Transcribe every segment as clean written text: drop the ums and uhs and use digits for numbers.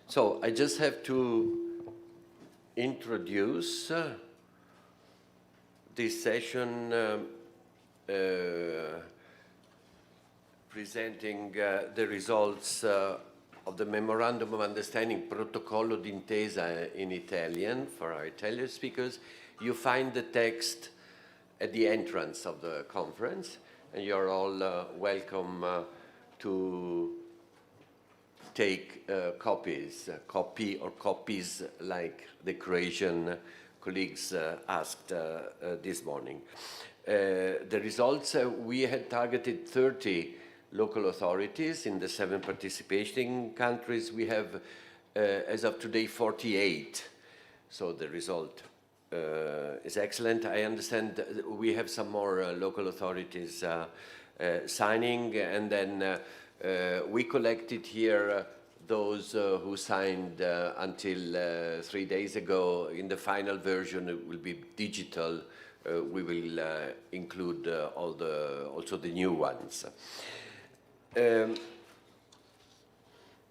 So I just have to introduce this session presenting the results of the Memorandum of Understanding Protocollo d'Intesa in Italian for our Italian speakers. You find the text at the entrance of the conference, and you're all welcome to take copies like the Croatian colleagues asked this morning. The results, we had targeted 30 local authorities in the 7 participating countries. We have, as of today, 48. So the result is excellent. I understand we have some more local authorities signing, and then we collected here those who signed until 3 days ago. In the final version, it will be digital. We will include also the new ones.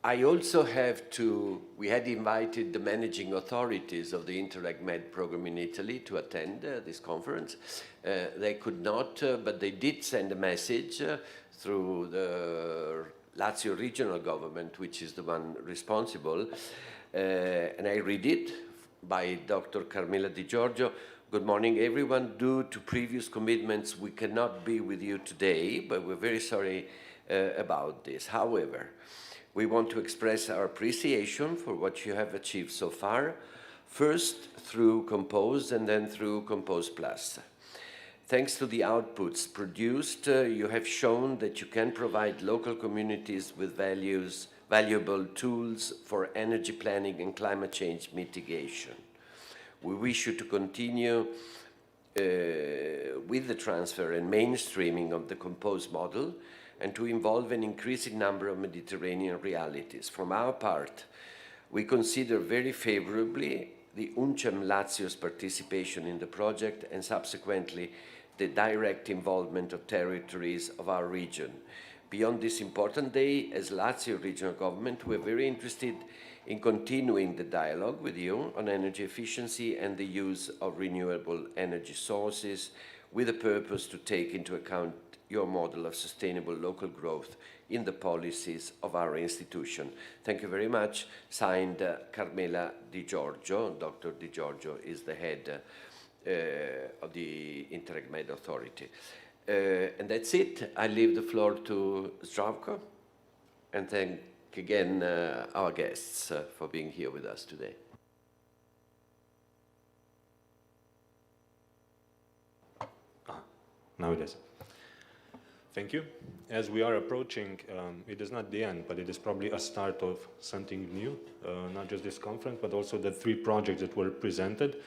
I also have to, we had invited the managing authorities of the Interreg Med program in Italy to attend this conference. They could not, but they did send a message through the Lazio regional government, which is the one responsible, and I read it by Dr. Carmela Di Giorgio. Good morning, everyone. Due to previous commitments, we cannot be with you today, but we're very sorry about this. However, we want to express our appreciation for what you have achieved so far, first through Compose and then through Compose Plus. Thanks to the outputs produced, you have shown that you can provide local communities with valuable tools for energy planning and climate change mitigation. We wish you to continue with the transfer and mainstreaming of the Compose model and to involve an increasing number of Mediterranean realities. From our part, we consider very favorably the UNCEM Lazio's participation in the project and subsequently the direct involvement of territories of our region. Beyond this important day, as Lazio regional government, we're very interested in continuing the dialogue with you on energy efficiency and the use of renewable energy sources with a purpose to take into account your model of sustainable local growth in the policies of our institution. Thank you very much. Signed, Carmela Di Giorgio. Dr. Di Giorgio is the head of the Interreg Med Authority. And that's it. I leave the floor to Zdravko, and thank again our guests for being here with us today. Now it is. Thank you. As we are approaching, it is not the end, but it is probably a start of something new, not just this conference, but also the 3 projects that were presented.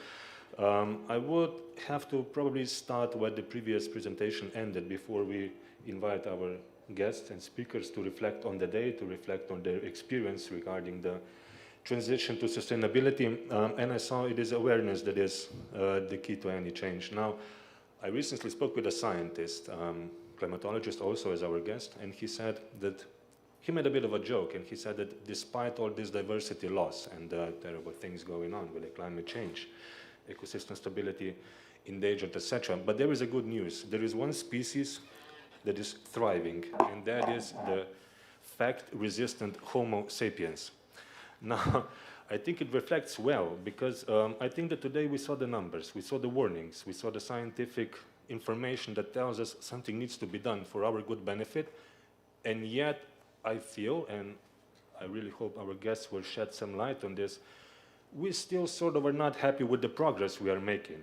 I would have to probably start where the previous presentation ended before we invite our guests and speakers to reflect on the day, to reflect on their experience regarding the transition to sustainability. And I saw it is awareness that is the key to any change. Now, I recently spoke with a scientist, climatologist also as our guest, and he said that he made a bit of a joke, and he said that despite all this diversity loss and terrible things going on with the climate change, ecosystem stability endangered, etc. But there is a good news. There is one species that is thriving, and that is the fact-resistant Homo sapiens. Now, I think it reflects well, because I think that today we saw the numbers, we saw the warnings, we saw the scientific information that tells us something needs to be done for our good benefit, and yet I feel, and I really hope our guests will shed some light on this, we still sort of are not happy with the progress we are making.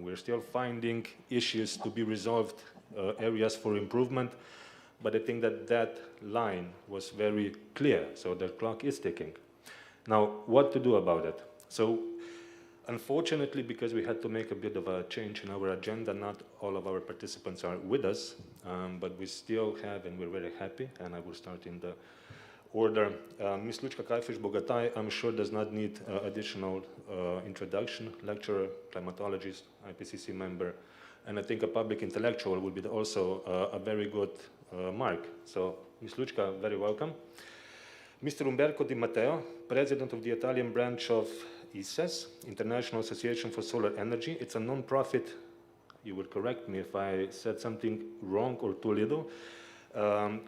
We're still finding issues to be resolved, areas for improvement, but I think that that line was very clear, so the clock is ticking. Now, what to do about it? So, unfortunately, because we had to make a bit of a change in our agenda, not all of our participants are with us, but we still have, and we're very happy, and I will start in the order. Ms. Lučka Kajfiš-Bogataj, I'm sure does not need additional introduction, lecturer, climatologist, IPCC member, and I think a public intellectual would be also a very good mark. So, Ms. Lučka, very welcome. Mr. Umberto Di Matteo, President of the Italian branch of ISES, International Association for Solar Energy. It's a non-profit, you will correct me if I said something wrong or too little,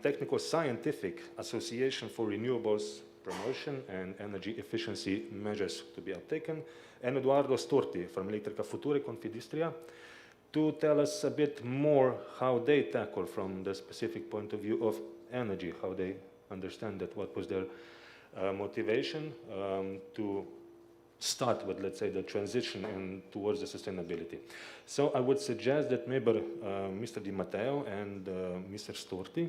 technical scientific association for renewables promotion and energy efficiency measures to be uptaken, and Eduardo Storti from Elettrica Futura e Confindustria to tell us a bit more how they tackle from the specific point of view of energy, how they understand that, what was their motivation to start with, let's say, the transition and towards the sustainability. So I would suggest that maybe Mr. Di Matteo and Mr. Storti,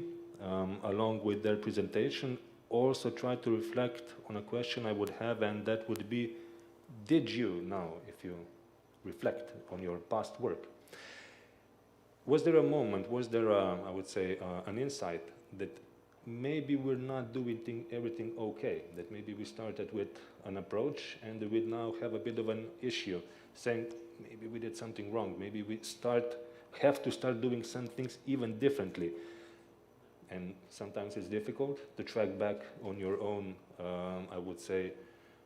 along with their presentation, also try to reflect on a question I would have, and that would be, did you now, if you reflect on your past work, was there a moment, was there, I would say, an insight that maybe we're not doing everything okay, that maybe we started with an approach and we now have a bit of an issue, saying maybe we did something wrong, maybe we have to start doing some things even differently. And sometimes it's difficult to track back on your own, I would say,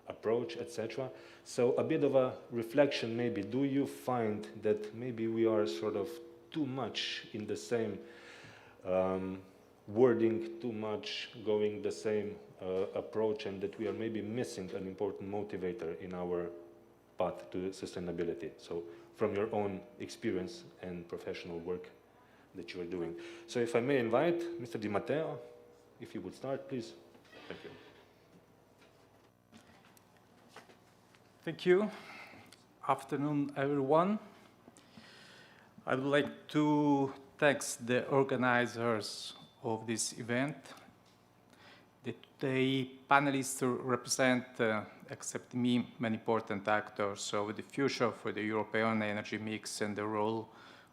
approach, etc. So a bit of a reflection maybe. Do you find that maybe we are sort of too much in the same wording, too much going the same approach, and that we are maybe missing an important motivator in our path to sustainability? So from your own experience and professional work that you are doing. So if I may invite Mr. Di Matteo, if you would start, please. Thank you. Thank you. Afternoon, everyone. I would like to thank the organizers of this event. The today panelists represent, except me, many important actors of the future for the European energy mix and the role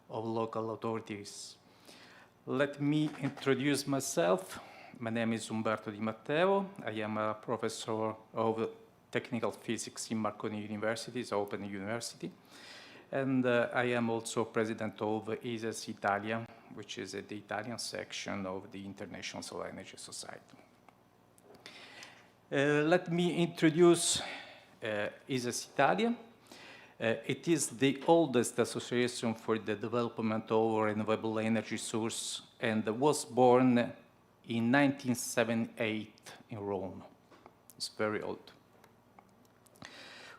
of local authorities. Let me introduce myself. My name is Umberto Di Matteo. I am a professor of technical physics in Marconi University, it's Open University. And I am also president of ISES Italia, which is the Italian section of the International Solar Energy Society. Let me introduce ISES Italia. It is the oldest association for the development of renewable energy source and was born in 1978 in Rome. It's very old.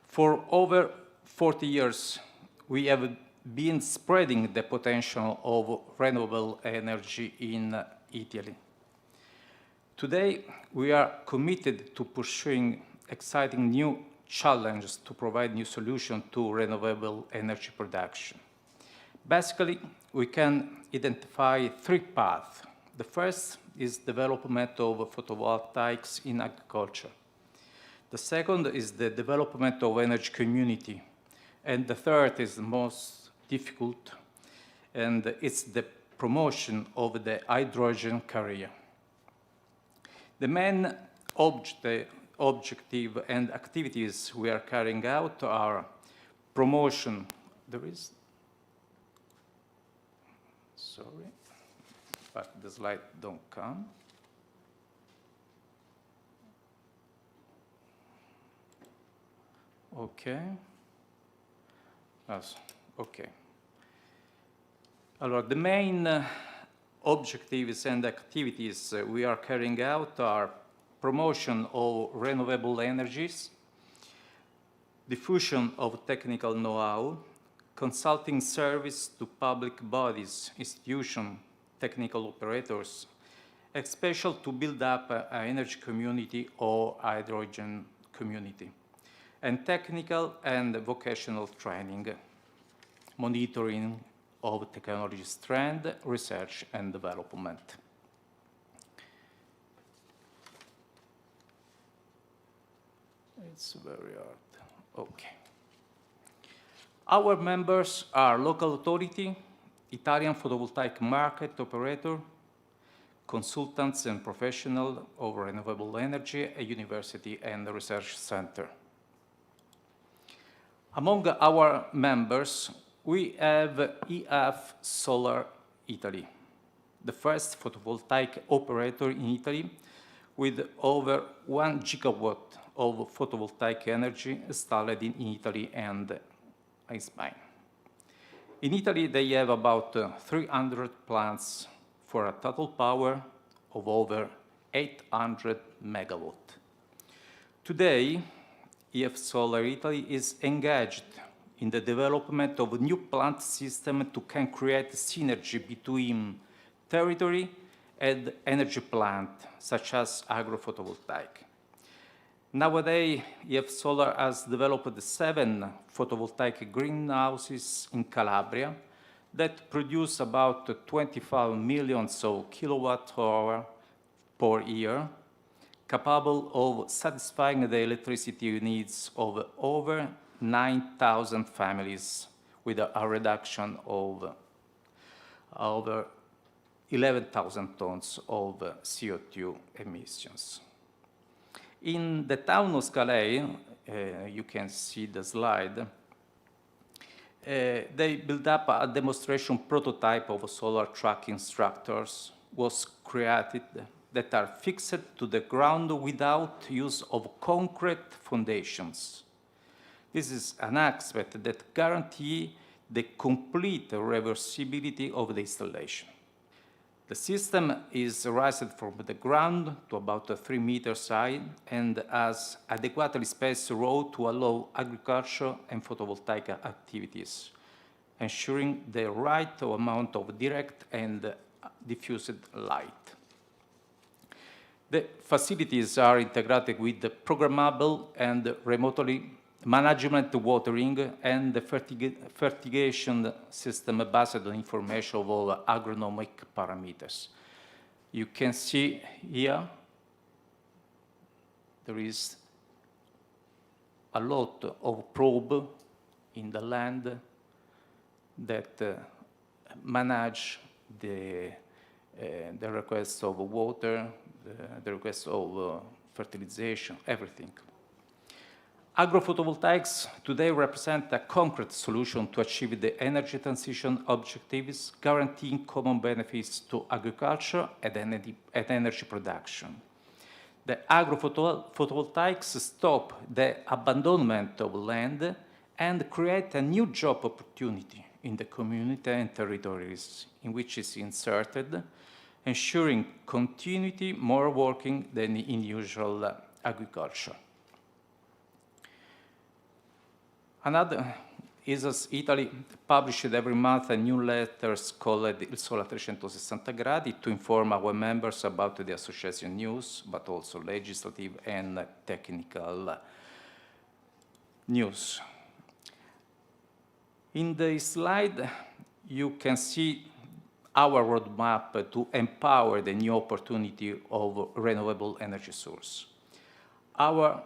For over 40 years, we have been spreading the potential of renewable energy in Italy. Today, we are committed to pursuing exciting new challenges to provide new solutions to renewable energy production. Basically, we can identify three paths. The first is development of photovoltaics in agriculture. The second is the development of energy community. And the third is the most difficult, and it's the promotion of the hydrogen carrier. The main objective and activities we are carrying out are promotion. Sorry, but the slide don't come. Okay. Yes. Okay. The main objectives and activities we are carrying out are promotion of renewable energies, diffusion of technical know-how, consulting service to public bodies, institutions, technical operators, especially to build up an energy community or hydrogen community, and technical and vocational training, monitoring of technology trend, research and development. It's very hard. Okay. Our members are local authority, Italian photovoltaic market operator, consultants and professionals of renewable energy, a university and a research center. Among our members, we have EF Solar Italy, the first photovoltaic operator in Italy with over 1 gigawatt of photovoltaic energy installed in Italy and in Spain. In Italy, they have about 300 plants for a total power of over 800 megawatt. Today, EF Solar Italy is engaged in the development of a new plant system to can create synergy between territory and energy plant, such as agrophotovoltaic. Nowadays, EF Solar has developed 7 photovoltaic greenhouses in Calabria that produce about 25 million kilowatt-hour per year, capable of satisfying the electricity needs of over 9,000 families with a reduction of over 11,000 tons of CO2 emissions. In the town of Scalei, you can see the slide, they built up a demonstration prototype of solar tracking structures was created that are fixed to the ground without use of concrete foundations. This is an aspect that guarantees the complete reversibility of the installation. The system is raised from the ground to about 3 meters high and has adequately spaced road to allow agriculture and photovoltaic activities, ensuring the right amount of direct and diffused light. The facilities are integrated with the programmable and remotely management watering and the fertigation system based on information of agronomic parameters. You can see here there is a lot of probe in the land that manage the requests of water, the requests of fertilization, everything. Agrophotovoltaics today represent a concrete solution to achieve the energy transition objectives, guaranteeing common benefits to agriculture and energy production. The agrophotovoltaics stop the abandonment of land and create a new job opportunity in the community and territories in which it's inserted, ensuring continuity more working than in usual agriculture. Another is as Italy published every month a newsletter called Il Sole a 360 Gradi to inform our members about the association news, but also legislative and technical news. In the slide, you can see our roadmap to empower the new opportunity of renewable energy source. Our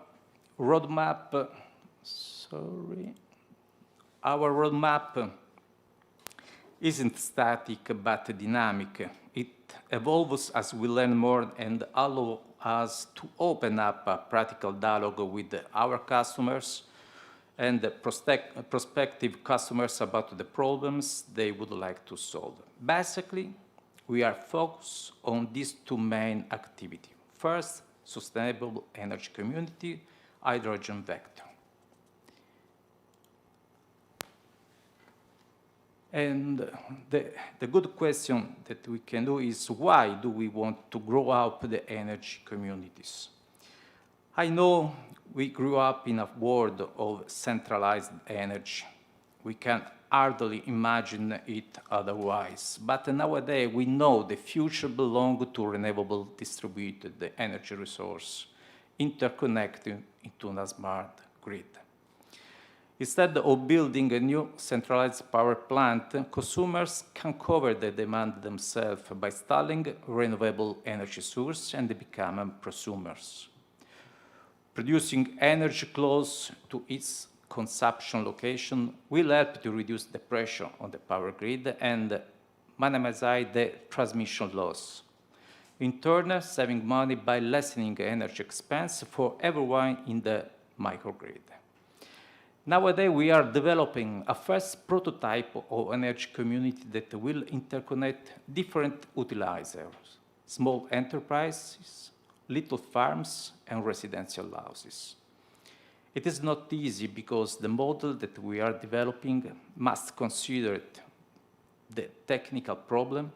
roadmap isn't static but dynamic. It evolves as we learn more and allows us to open up a practical dialogue with our customers and the prospective customers about the problems they would like to solve. Basically, we are focused on these two main activities. First, sustainable energy community, hydrogen vector. And the good question that we can do is, why do we want to grow up the energy communities? I know we grew up in a world of centralized energy. We can hardly imagine it otherwise. But nowadays, we know the future belongs to renewable distributed energy resource, interconnected into a smart grid. Instead of building a new centralized power plant, consumers can cover the demand themselves by installing renewable energy sources and becoming prosumers. Producing energy close to its consumption location will help to reduce the pressure on the power grid and minimize the transmission loss. In turn, saving money by lessening energy expense for everyone in the microgrid. Nowadays, we are developing a first prototype of energy community that will interconnect different utilizers, small enterprises, little farms, and residential houses. It is not easy because the model that we are developing must consider the technical problem,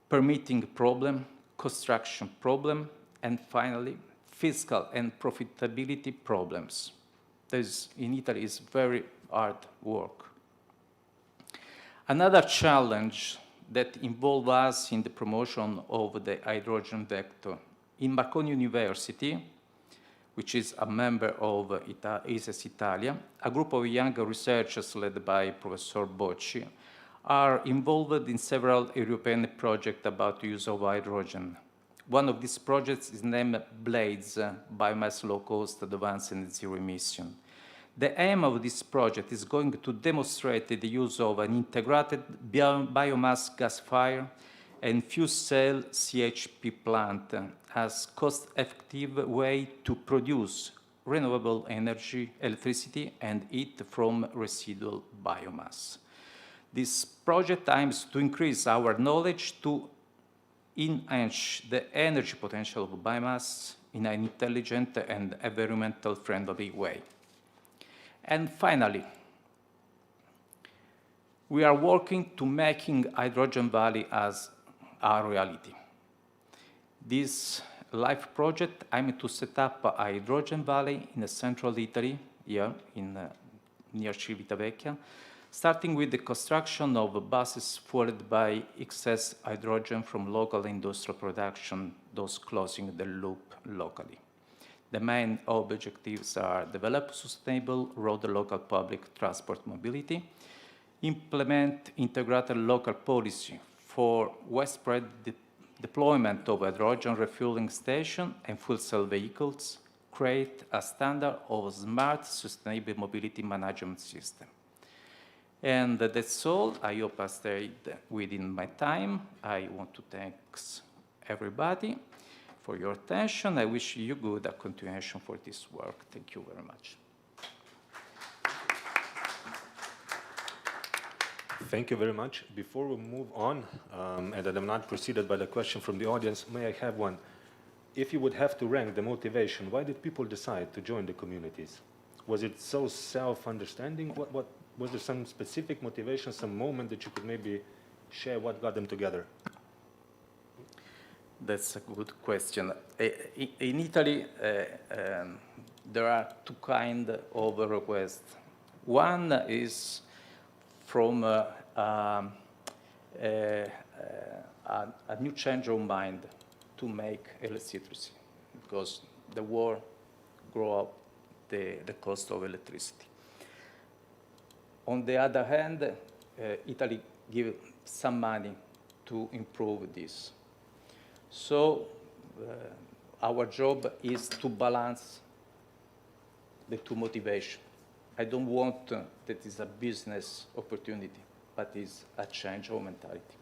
permitting problem, construction problem, and finally, fiscal and profitability problems. This, in Italy, is very hard work. Another challenge that involves us in the promotion of the hydrogen vector. In Marconi University, which is a member of ISES Italia, a group of young researchers led by Professor Bocci are involved in several European projects about the use of hydrogen. One of these projects is named BLADES, Biomass Low Cost Advanced and Zero Emission. The aim of this project is going to demonstrate the use of an integrated biomass gas-fired and fuel cell CHP plant as cost-effective way to produce renewable energy, electricity, and heat from residual biomass. This project aims to increase our knowledge to enhance the energy potential of biomass in an intelligent and environmental friendly way. And finally, we are working to making Hydrogen Valley as a reality. This LIFE project aims to set up a hydrogen valley in the central Italy, here in near Civitavecchia, starting with the construction of buses fueled by excess hydrogen from local industrial production, thus closing the loop locally. The main objectives are develop sustainable road local public transport mobility, implement integrated local policy for widespread deployment of hydrogen refueling station and fuel cell vehicles, create a standard of smart sustainable mobility management system. And that's all. I hope I stayed within my time. I want to thank everybody for your attention. I wish you good continuation for this work. Thank you very much. Thank you very much. Before we move on, and that I'm not preceded by the question from the audience, may I have one? If you would have to rank the motivation, why did people decide to join the communities? Was it so self-understanding? What was there some specific motivation, some moment that you could maybe share what got them together? That's a good question. In Italy, there are two kinds of requests. One is from a new change of mind to make electricity, because the war grew up the cost of electricity. On the other hand, Italy gives some money to improve this. So our job is to balance the two motivations. I don't want that it's a business opportunity, but it's a change of mentality.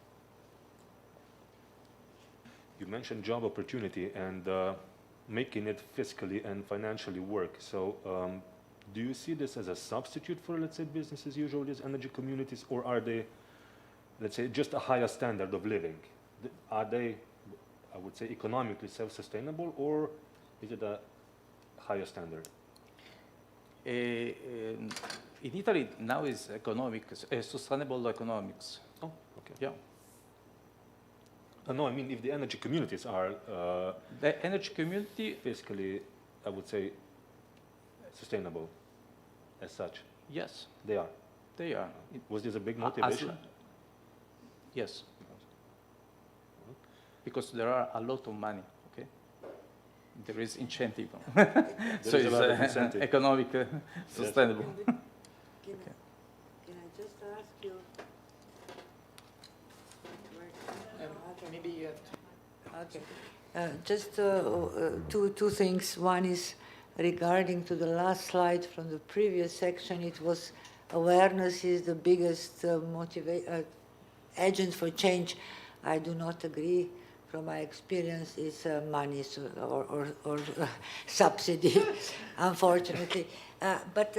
You mentioned job opportunity and making it fiscally and financially work. So do you see this as a substitute for, let's say, business as usual, these energy communities, or are they, let's say, just a higher standard of living? Are they, I would say, economically self-sustainable, or is it a higher standard? In Italy now is economics, sustainable economics. Oh, okay. Yeah. No, I mean, if the energy communities are The energy community, fiscally, I would say, sustainable as such. yes, They are. they are. Was this a big motivation? Yes. Because there are a lot of money, okay? There is incentive. So is a lot of it's incentive. economic, sustainable. Can I just ask you? Maybe you Okay. Just two things. One is regarding to the last slide from the previous section. It was awareness is the biggest agent for change. I do not agree. From my experience, it's money or subsidy, unfortunately. But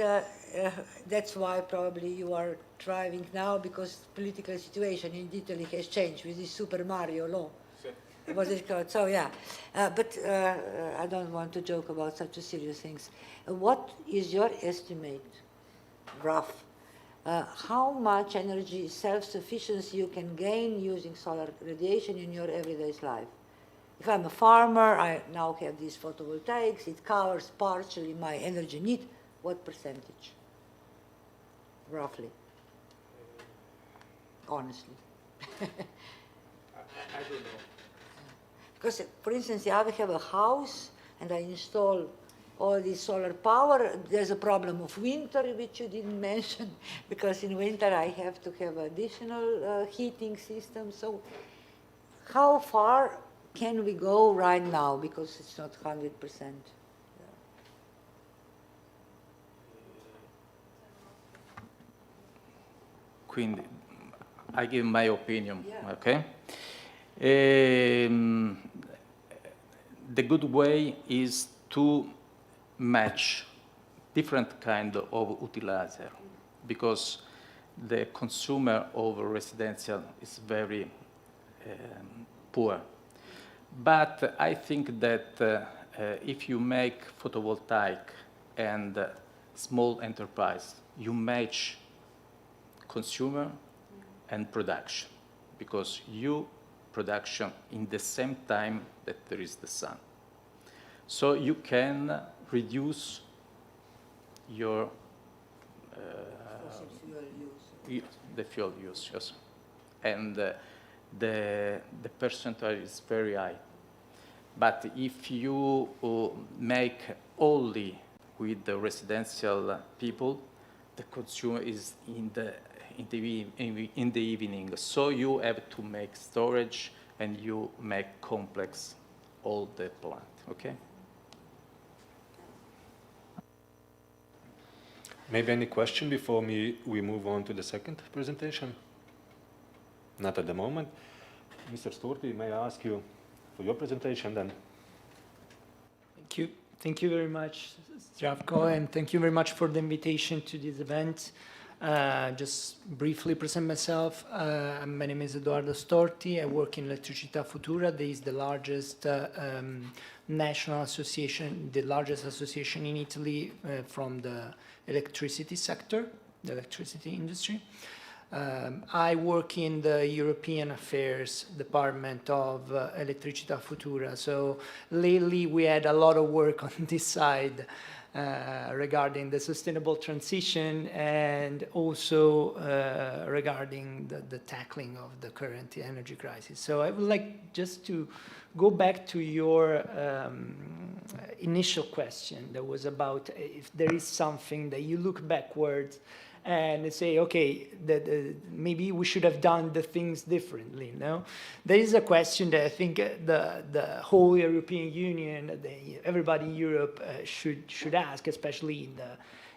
that's why probably you are thriving now, because political situation in Italy has changed with this Super Mario law. Was it called? So yeah, but I don't want to joke about such a serious things. What is your estimate, rough? How much energy self-sufficiency you can gain using solar radiation in your everyday life? If I'm a farmer, I now have these photovoltaics, it covers partially my energy need. What percentage? Roughly. Honestly. I don't know. Because, for instance, if I have a house and I install all this solar power, there's a problem of winter, which you didn't mention, because in winter I have to have additional heating system. So how far can we go right now? Because it's not 100%. Quindi, I give my opinion, Yeah. okay? The good way is to match different kind of utilizer, because the consumer of residential is very poor. But I think that if you make photovoltaic and small enterprise, you match consumer and production, because you production in the same time that there is the sun. So you can reduce your the fuel use, yes. And the percentage is very high. But if you make only with the residential people, the consumer is in the evening. So you have to make storage and you make complex all the plant, okay? Maybe any question before we move on to the second presentation? Not at the moment. Mr. Sturti, may I ask you for your presentation then? Thank you. Thank you very much, Zdravko, and thank you very much for the invitation to this event. Just briefly present myself. My name is Edoardo Storti. I work in Elettricità Futura. This is the largest national association, the largest association in Italy from the electricity sector, the electricity industry. I work in the European Affairs Department of Elettricità Futura. So lately we had a lot of work on this side regarding the sustainable transition and also regarding the tackling of the current energy crisis. So I would like just to go back to your initial question that was about if there is something that you look backwards and say, okay, maybe we should have done the things differently. No, there is a question that I think the whole European Union, everybody in Europe should ask, especially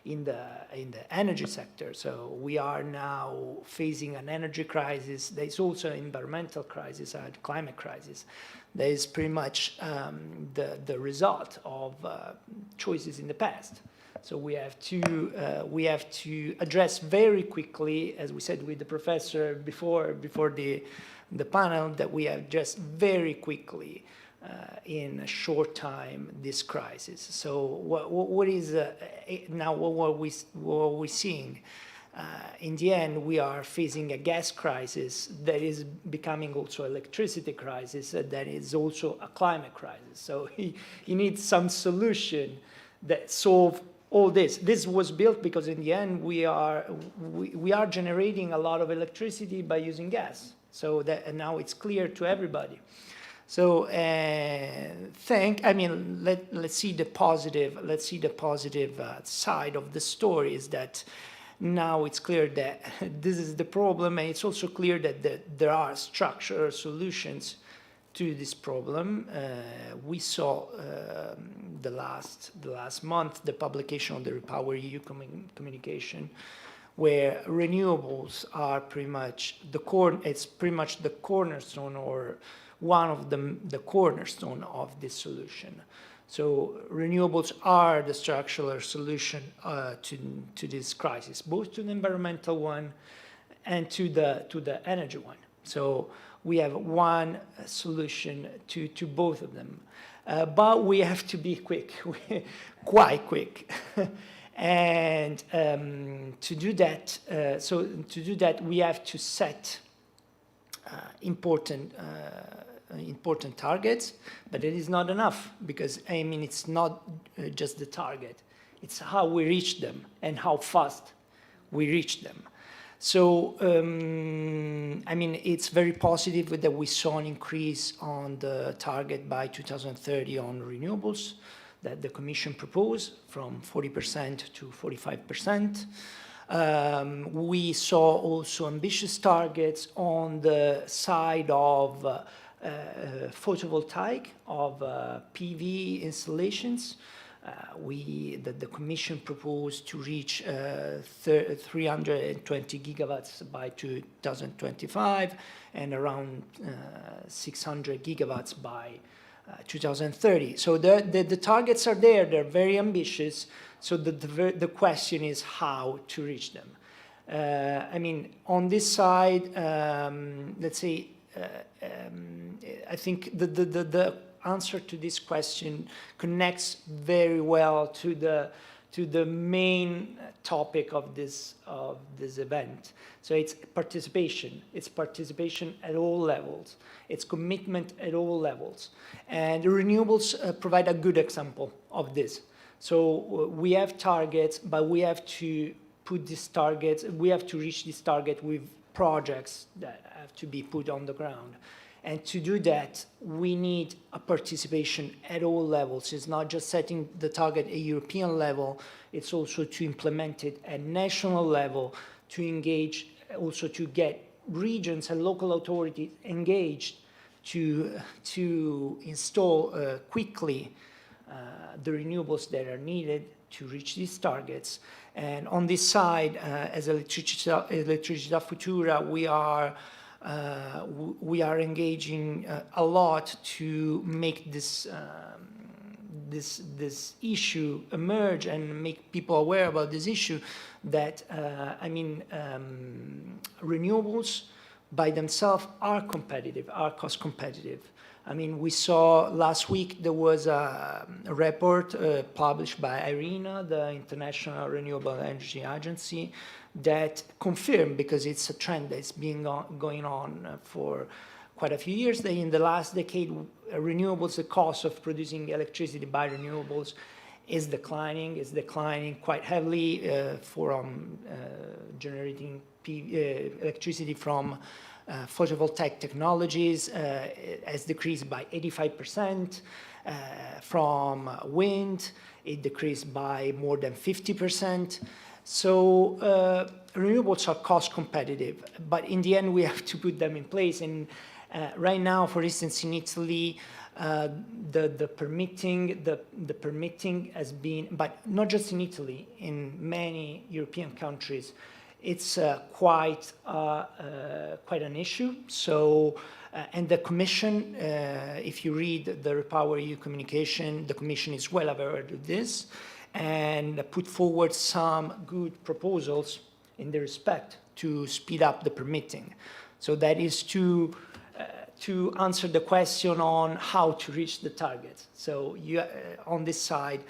in the energy sector. So we are now facing an energy crisis. There is also an environmental crisis, a climate crisis. That is pretty much the result of choices in the past. So we have to address very quickly, as we said with the professor before the panel, that we have addressed very quickly in a short time this crisis. So what is now what we're seeing? In the end, we are facing a gas crisis that is becoming also electricity crisis, that is also a climate crisis. So you need some solution that solve all this. This was built because in the end we are generating a lot of electricity by using gas. So that and now it's clear to everybody. So let's see the positive. Let's see the positive side of the story is that now it's clear that this is the problem, and it's also clear that there are structural solutions to this problem. We saw the last month the publication of the REPowerEU communication, where renewables are pretty much the cornerstone, or one of the cornerstone of this solution. So renewables are the structural solution to this crisis, both to the environmental one and to the energy one. So we have one solution to both of them. But we have to be quick, quite quick. And to do that, we have to set important targets, but it is not enough because, I mean, it's not just the target. It's how we reach them and how fast we reach them. So, I mean, it's very positive that we saw an increase on the target by 2030 on renewables that the Commission proposed from 40% to 45%. We saw also ambitious targets on the side of photovoltaic, of PV installations. The Commission proposed to reach 320 gigawatts by 2025 and around 600 gigawatts by 2030. So the targets are there, they're very ambitious. So the question is how to reach them. I mean, on this side, let's say, I think the answer to this question connects very well to the main topic of this event. So it's participation. It's participation at all levels. It's commitment at all levels. And the renewables provide a good example of this. So we have targets, but we have to put these targets, we have to reach this target with projects that have to be put on the ground. And to do that, we need a participation at all levels. It's not just setting the target at European level, it's also to implement it at national level, to engage, also to get regions and local authorities engaged to install quickly the renewables that are needed to reach these targets. And on this side, as Elettricità Futura, we are engaging a lot to make this issue emerge and make people aware about this issue. That I mean, renewables by themselves are competitive, are cost competitive. I mean, we saw last week there was a report published by IRENA, the International Renewable Energy Agency, that confirmed, because it's a trend that's been going on for quite a few years, that in the last decade, renewables, the cost of producing electricity by renewables is declining quite heavily from generating electricity from photovoltaic technologies has decreased by 85%. From wind, it decreased by more than 50%. So renewables are cost competitive, but in the end we have to put them in place. And right now, for instance, in Italy, the permitting has been, but not just in Italy, in many European countries, it's quite an issue. So, and the Commission, if you read the REPowerEU communication, the Commission is well aware of this and put forward some good proposals in the respect to speed up the permitting. So that is to answer the question on how to reach the target. So on this side,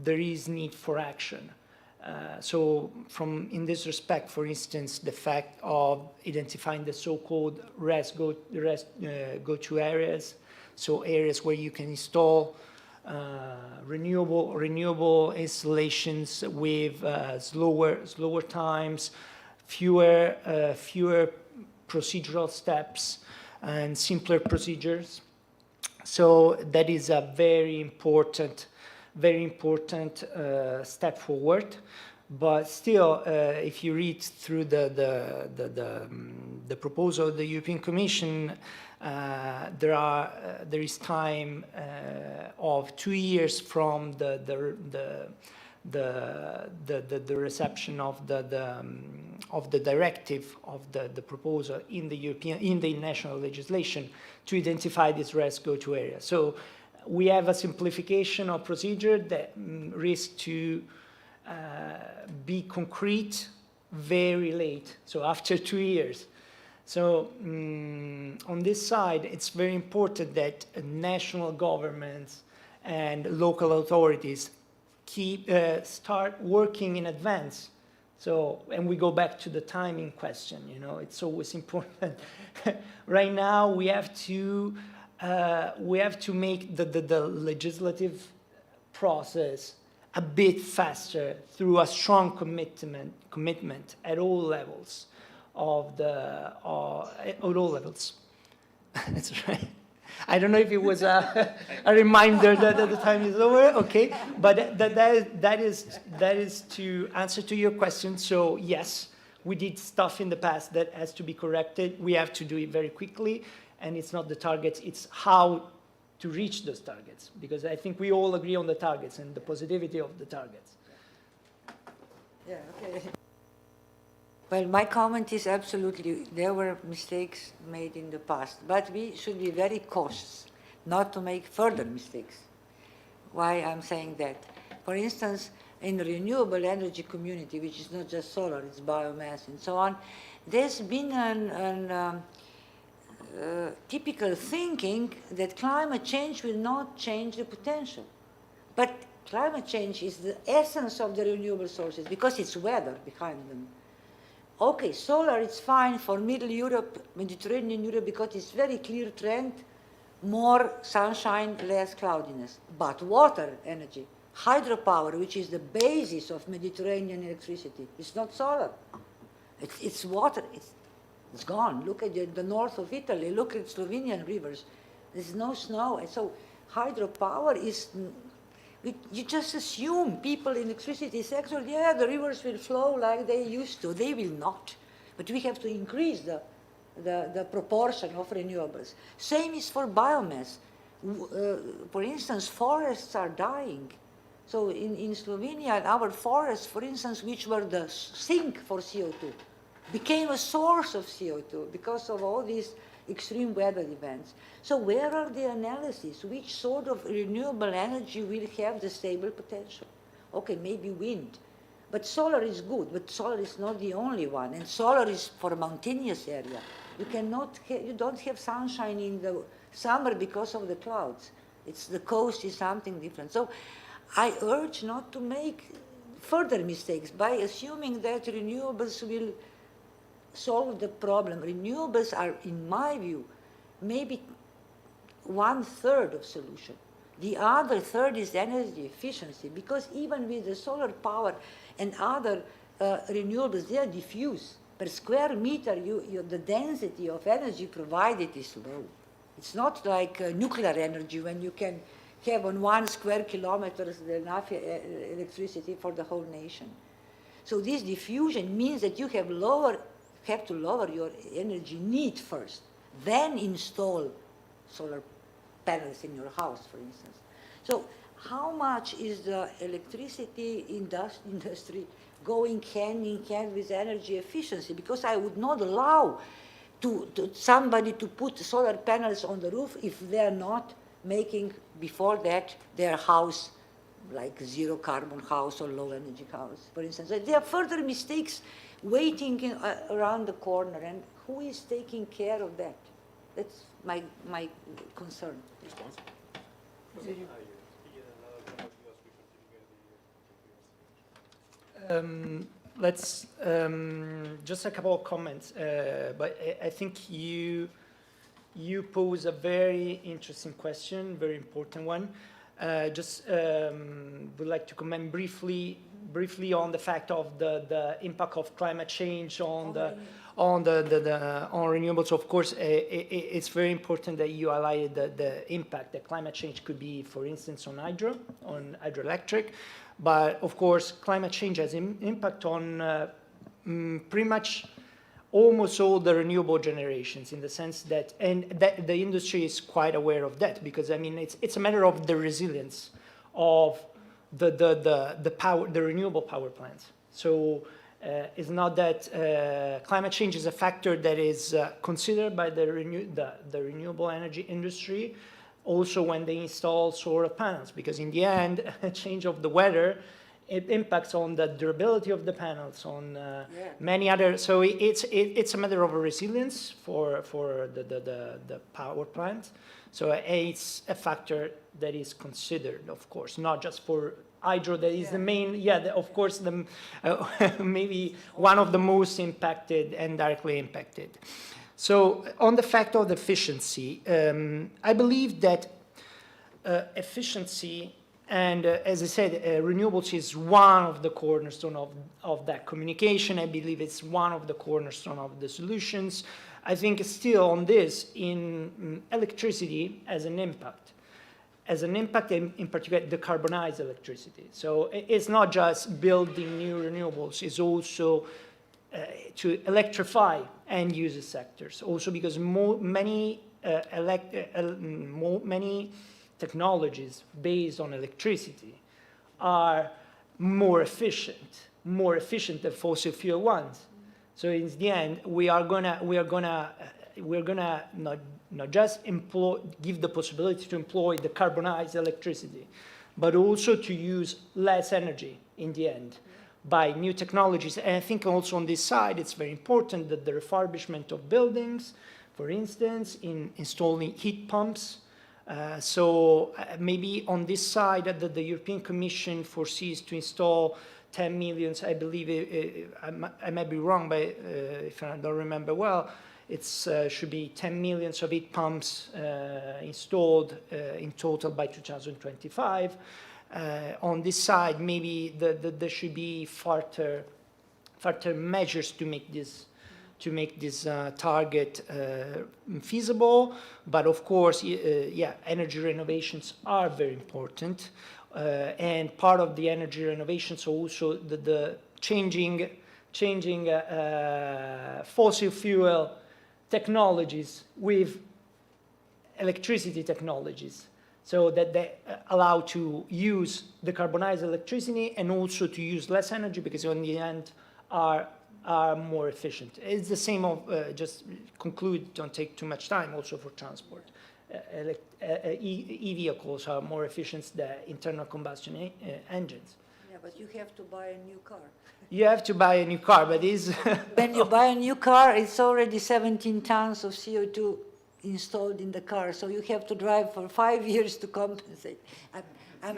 there is need for action. So in this respect, for instance, the fact of identifying the so-called go-to areas, so areas where you can install renewable installations with slower times, fewer procedural steps, and simpler procedures. So that is a very important step forward. But still, if you read through the proposal of the European Commission, there is time of 2 years from the reception of the directive of the proposal in the national legislation to identify this RES go-to area. So we have a simplification of procedure that risks to be concrete very late, so after 2 years. So on this side, it's very important that national governments and local authorities start working in advance. So, and we go back to the timing question, you know, it's always important. Right now, we have to make the legislative process a bit faster through a strong commitment at all levels at all levels. That's right. I don't know if it was a reminder that the time is over, okay? But that is to answer to your question. So yes, we did stuff in the past that has to be corrected. We have to do it very quickly, and it's not the targets, it's how to reach those targets, because I think we all agree on the targets and the positivity of the targets. Yeah, okay. Well, my comment is absolutely, there were mistakes made in the past, but we should be very cautious not to make further mistakes. Why I'm saying that? For instance, in the renewable energy community, which is not just solar, it's biomass and so on, there's been typical thinking that climate change will not change the potential. But climate change is the essence of the renewable sources because it's weather behind them. Okay, solar is fine for Middle Europe, Mediterranean Europe, because it's very clear trend, more sunshine, less cloudiness. But water energy, hydropower, which is the basis of Mediterranean electricity, it's not solar. It's water, it's gone. Look at the north of Italy, look at Slovenian rivers. There's no snow. And so hydropower is, you just assume people in the electricity sector, yeah, the rivers will flow like they used to. They will not. But we have to increase the proportion of renewables. Same is for biomass. For instance, forests are dying. So in Slovenia, our forests, for instance, which were the sink for CO2, became a source of CO2 because of all these extreme weather events. So where are the analyses? Which sort of renewable energy will have the stable potential? Okay, maybe wind. But solar is good, but solar is not the only one. And solar is for a mountainous area. You don't have sunshine in the summer because of the clouds. The coast is something different. So I urge not to make further mistakes by assuming that renewables will solve the problem. Renewables are, in my view, maybe 1/3 of solution. The other third is energy efficiency, because even with the solar power and other renewables, they are diffuse. Per square meter, the density of energy provided is low. It's not like nuclear energy when you can have on 1 square kilometer enough electricity for the whole nation. So this diffusion means that you have to lower your energy need first, then install solar panels in your house, for instance. So how much is the electricity industry going hand in hand with energy efficiency? Because I would not allow somebody to put solar panels on the roof if they are not making before that their house like zero carbon house or low energy house, for instance. There are further mistakes waiting around the corner, and who is taking care of that? That's my concern. Response? Let's just a couple of comments, but I think you pose a very interesting question, very important one. Just would like to comment briefly on the fact of the impact of climate change on renewables. Of course, it's very important that you highlighted the impact that climate change could be, for instance, on hydroelectric. But of course, climate change has an impact on pretty much almost all the renewable generations, in the sense that, and that the industry is quite aware of that, because I mean it's a matter of the resilience of the power, the renewable power plants. So it's not that climate change is a factor that is considered by the renewable energy industry also when they install solar panels, because in the end, a change of the weather it impacts on the durability of the panels, on many other. So it's a matter of resilience for the power plant. So it's a factor that is considered, of course, not just for hydro. That is the main. Of course, maybe one of the most impacted and directly impacted. So on the factor of efficiency, I believe that efficiency. And as I said, renewables is one of the cornerstone of that communication. I believe it's one of the cornerstone of the solutions. I think still on this, in electricity as an impact in particular, decarbonize electricity. So it's not just building new renewables, it's also to electrify end user sectors. Also because many technologies based on electricity are more efficient than fossil fuel ones. So in the end, we are gonna not just give the possibility to employ decarbonized electricity, but also to use less energy in the end by new technologies. And I think also on this side, it's very important that the refurbishment of buildings, for instance, in installing heat pumps. So maybe on this side that the European Commission foresees to install 10 million, I believe, I might be wrong, but if I don't remember well, it should be 10 million of heat pumps installed in total by 2025. On this side, maybe there should be further measures to make this target feasible. But of course, energy renovations are very important. And part of the energy renovations are also the changing fossil fuel technologies with electricity technologies, so that they allow to use decarbonized electricity and also to use less energy, because in the end are more efficient. It's the same of, just conclude, don't take too much time, also for transport. E-vehicles are more efficient than internal combustion engines. Yeah, but you have to buy a new car. You have to buy a new car, but when you buy a new car, it's already 17 tons of CO2 installed in the car, so you have to drive for 5 years to compensate. I'm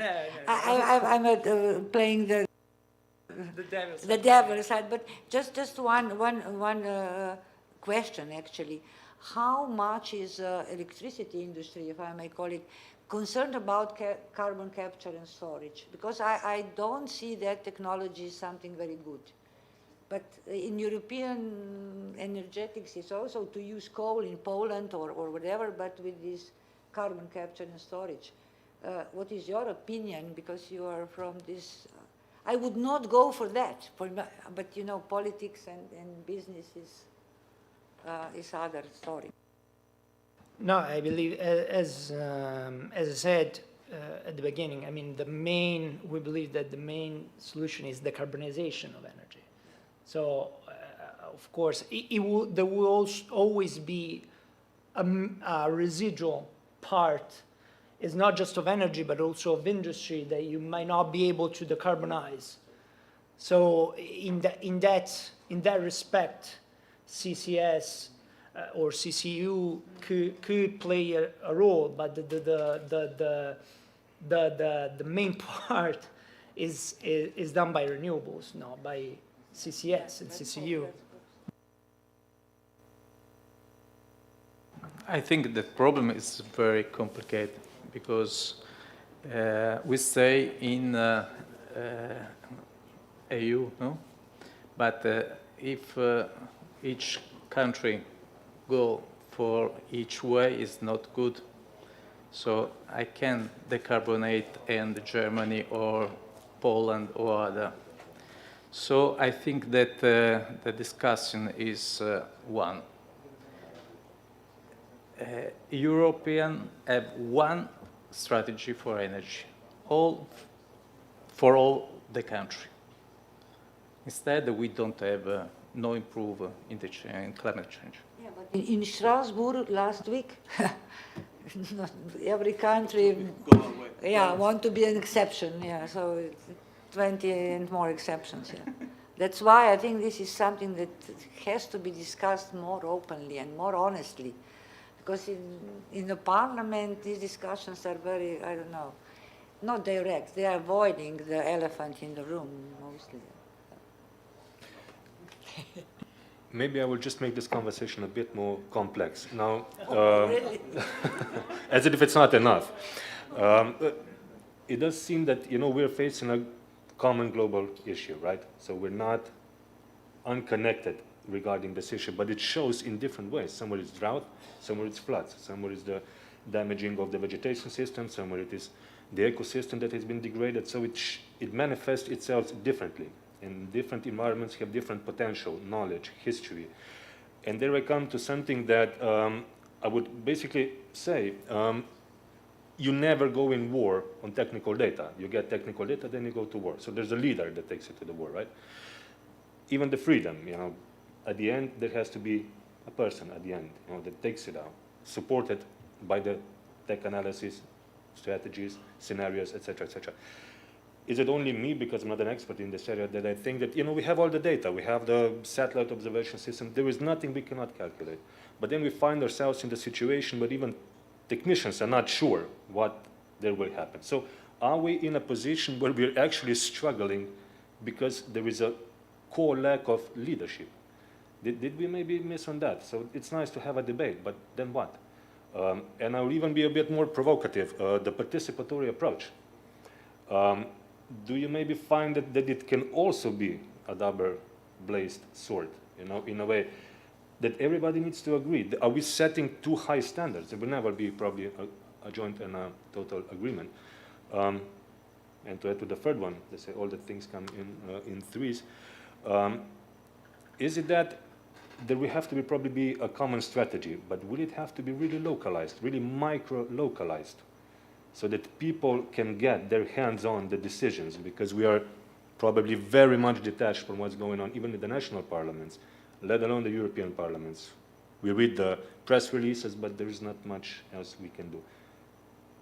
playing the devil's side, but just one question actually. How much is electricity industry, if I may call it, concerned about carbon capture and storage? Because I don't see that technology is something very good. But in European energetics, it's also to use coal in Poland or whatever, but with this carbon capture and storage. What is your opinion? Because you are from this... I would not go for that, but you know, politics and business is other story. No, I believe, as I said at the beginning, I mean, we believe that the main solution is decarbonization of energy. So, of course, there will always be a residual part. It's not just of energy, but also of industry that you might not be able to decarbonize. So, in that respect, CCS or CCU could play a role, but the main part is done by renewables, not by CCS and CCU. I think the problem is very complicated because we stay in EU, no? But if each country go for each way is not good. So I can decarbonate in Germany or Poland or other. So I think that the discussion is one. Europeans have one strategy for energy, for all the country. Instead, we don't have no improvement in climate change. Yeah, but in Strasbourg last week, every country, want to be an exception. Yeah, so 20 and more exceptions, yeah. That's why I think this is something that has to be discussed more openly and more honestly. Because in the parliament, these discussions are very, I don't know, not direct. They are avoiding the elephant in the room, mostly. Maybe I will just make this conversation a bit more complex. Now, Really? as if it's not enough. It does seem that, we're facing a common global issue, right? So we're not unconnected regarding this issue, but it shows in different ways. Somewhere it's drought, somewhere it's floods, somewhere it's the damaging of the vegetation system, somewhere it is the ecosystem that has been degraded. So it manifests itself differently. And different environments have different potential, knowledge, history. And there I come to something that I would basically say, you never go in war on technical data. You get technical data, then you go to war. So there's a leader that takes it to the war, right? Even the freedom, at the end, there has to be a person at the end, that takes it out, supported by the tech analysis, strategies, scenarios, etc., etc. Is it only me, because I'm not an expert in this area, that I think that, we have all the data, we have the satellite observation system, there is nothing we cannot calculate. But then we find ourselves in the situation where even technicians are not sure what there will happen. So are we in a position where we're actually struggling because there is a core lack of leadership? Did we maybe miss on that? So it's nice to have a debate, but then what? And I'll even be a bit more provocative, the participatory approach. Do you maybe find that it can also be a double-blazed sword, in a way that everybody needs to agree? Are we setting too high standards? There will never be probably a joint and a total agreement. And to add to the third one, they say all the things come in threes. Is it that there will have to probably be a common strategy, but will it have to be really localized, really micro-localized, so that people can get their hands on the decisions? Because we are probably very much detached from what's going on, even in the national parliaments, let alone the European parliaments. We read the press releases, but there is not much else we can do.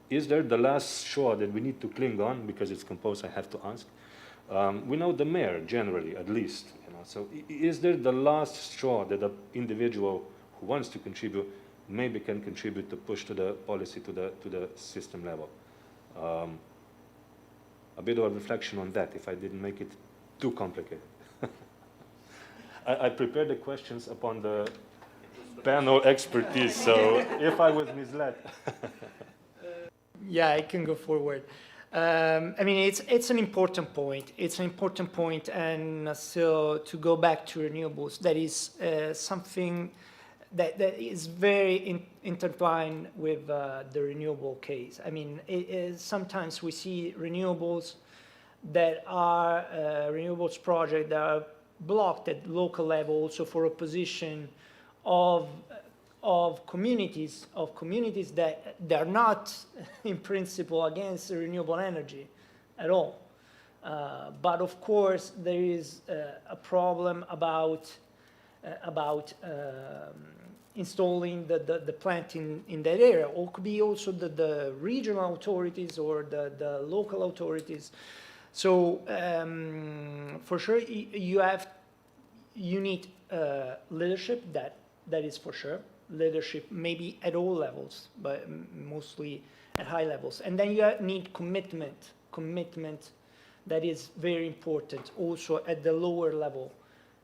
Is there the last straw that we need to cling on? Because it's composed, I have to ask. We know the mayor, generally, at least. So is there the last straw that an individual who wants to contribute maybe can contribute to push to the policy, to the system level? A bit of a reflection on that, if I didn't make it too complicated. I prepared the questions upon the panel expertise, so if I was misled. Yeah, I can go forward. I mean, it's an important point. It's an important point, and still to go back to renewables, that is something that is very intertwined with the renewable case. I mean, sometimes we see renewables that are renewables projects that are blocked at local level, also for opposition of communities that are not in principle against renewable energy at all. But of course, there is a problem about installing the plant in that area, or could be also the regional authorities or the local authorities. So for sure, you need leadership, that is for sure. Leadership maybe at all levels, but mostly at high levels. And then you need commitment that is very important also at the lower level,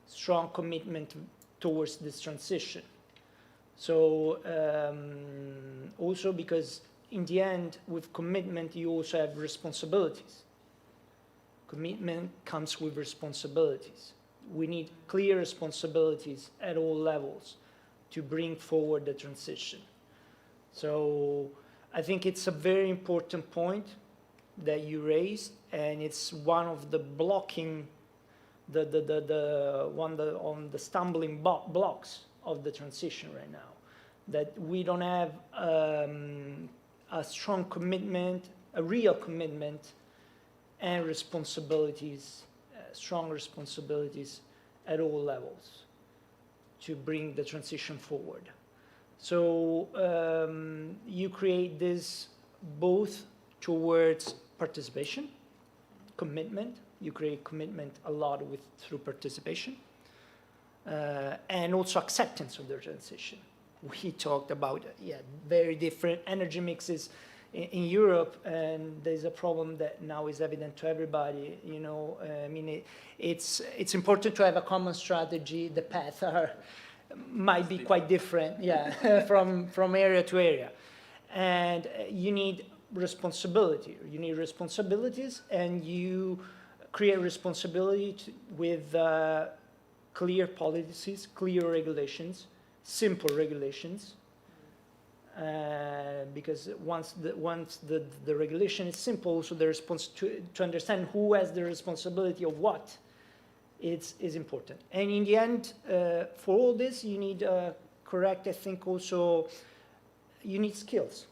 strong commitment towards this transition. So also because in the end, with commitment, you also have responsibilities. Commitment comes with responsibilities. We need clear responsibilities at all levels to bring forward the transition. So I think it's a very important point that you raised, and it's one of the blocking, on the stumbling blocks of the transition right now, that we don't have a strong commitment, a real commitment, and responsibilities, strong responsibilities at all levels to bring the transition forward. So you create this both towards participation, commitment, You create commitment a lot through participation and also acceptance of the transition. We talked about very different energy mixes in Europe, and there's a problem that now is evident to everybody. You know, I mean, it's important to have a common strategy. The paths might be quite different, from area to area, and you need responsibility. You need responsibilities, and you create responsibility with clear policies, clear regulations, simple regulations. Because once the regulation is simple, so the response to understand who has the responsibility of what is important. And in the end, for all this, you need correct, I think also, you need skills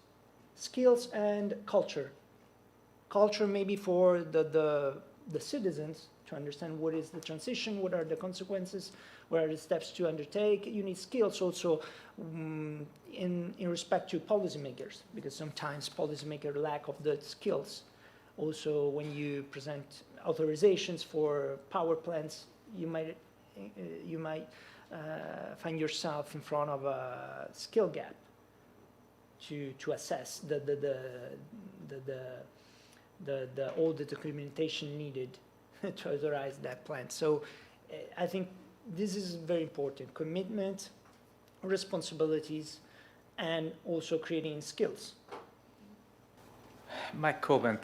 and culture. Culture maybe for the citizens to understand what is the transition, what are the consequences, what are the steps to undertake. You need skills also in respect to policymakers, because sometimes policymakers lack of the skills. Also, when you present authorizations for power plants, you might find yourself in front of a skill gap to assess all the documentation needed to authorize that plant. So I think this is very important: commitment, responsibilities, and also creating skills. My comment,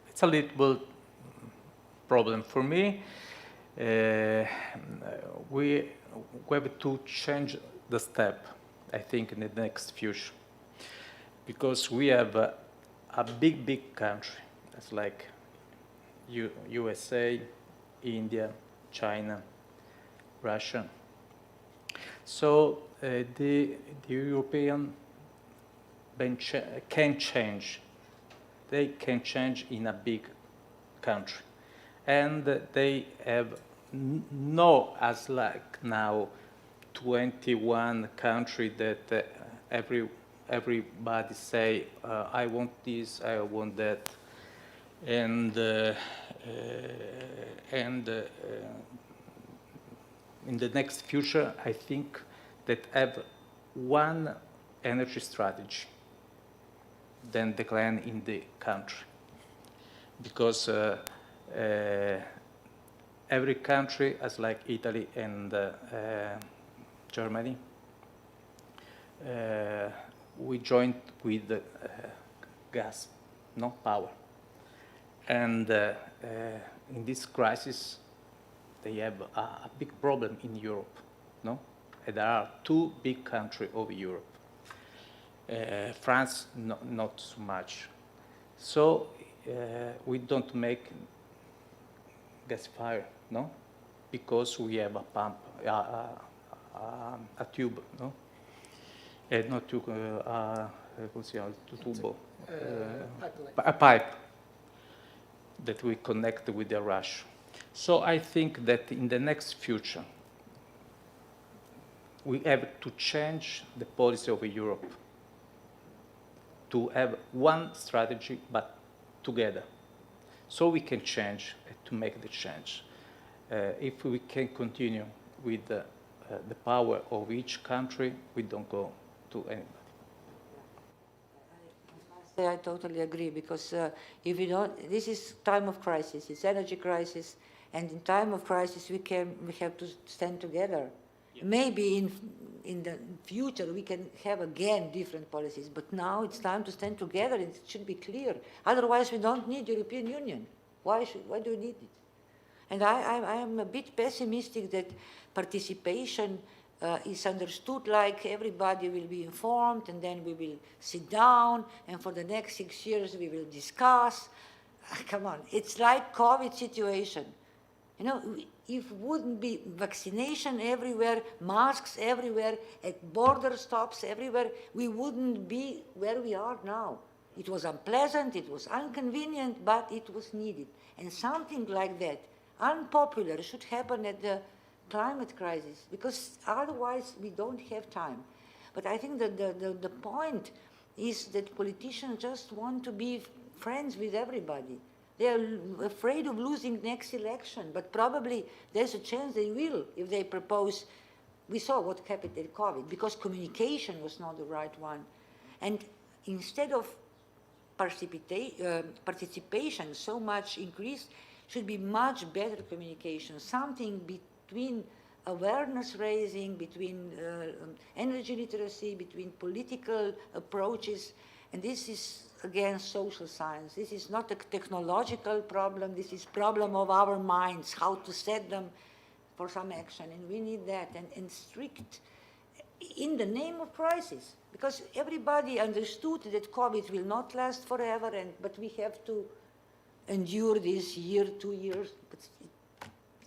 it's a little problem for me. We have to change the step, I think, in the next future, because we have a big country. It's like USA, India, China, Russia. So the European can change. They can change in a big country, and they have no, as like now, 21 countries that everybody say, I want this, I want that, and in the next future, I think that have one energy strategy than decline in the country, because every country, as like Italy and Germany, we joined with gas, no power, and in this crisis, they have a big problem in Europe, no? And there are two big countries over Europe. France, not so much. So we don't make gas fire, no? Because we have a pump, a tube, no? Not tube, tubo, a pipe that we connect with the Russia. So I think that in the next future, we have to change the policy of Europe to have one strategy, but together. So we can change, to make the change. If we can continue with the power of each country, we don't go to anybody. I totally agree, because if you don't, this is time of crisis, it's energy crisis, and in time of crisis we have to stand together. Yeah. Maybe in the future we can have again different policies, but now it's time to stand together, and it should be clear. Otherwise we don't need European Union. Why do we need it? And I am a bit pessimistic that participation is understood like everybody will be informed, and then we will sit down, and for the next 6 years we will discuss. Come on, it's like COVID situation. You know, if wouldn't be vaccination everywhere, masks everywhere, at border stops everywhere, we wouldn't be where we are now. It was unpleasant, it was inconvenient, but it was needed. And something like that, unpopular, should happen at the climate crisis, because otherwise we don't have time. But I think that the point is that politicians just want to be friends with everybody. They are afraid of losing next election, but probably there's a chance they will if they propose. We saw what happened in COVID because communication was not the right one. And instead of participation so much increased, should be much better communication, something between awareness raising, between energy literacy, between political approaches. And this is, again, social science. This is not a technological problem. This is problem of our minds, how to set them for some action. And we need that. And strict, in the name of crisis. Because everybody understood that COVID will not last forever, but we have to endure this year, 2 years. But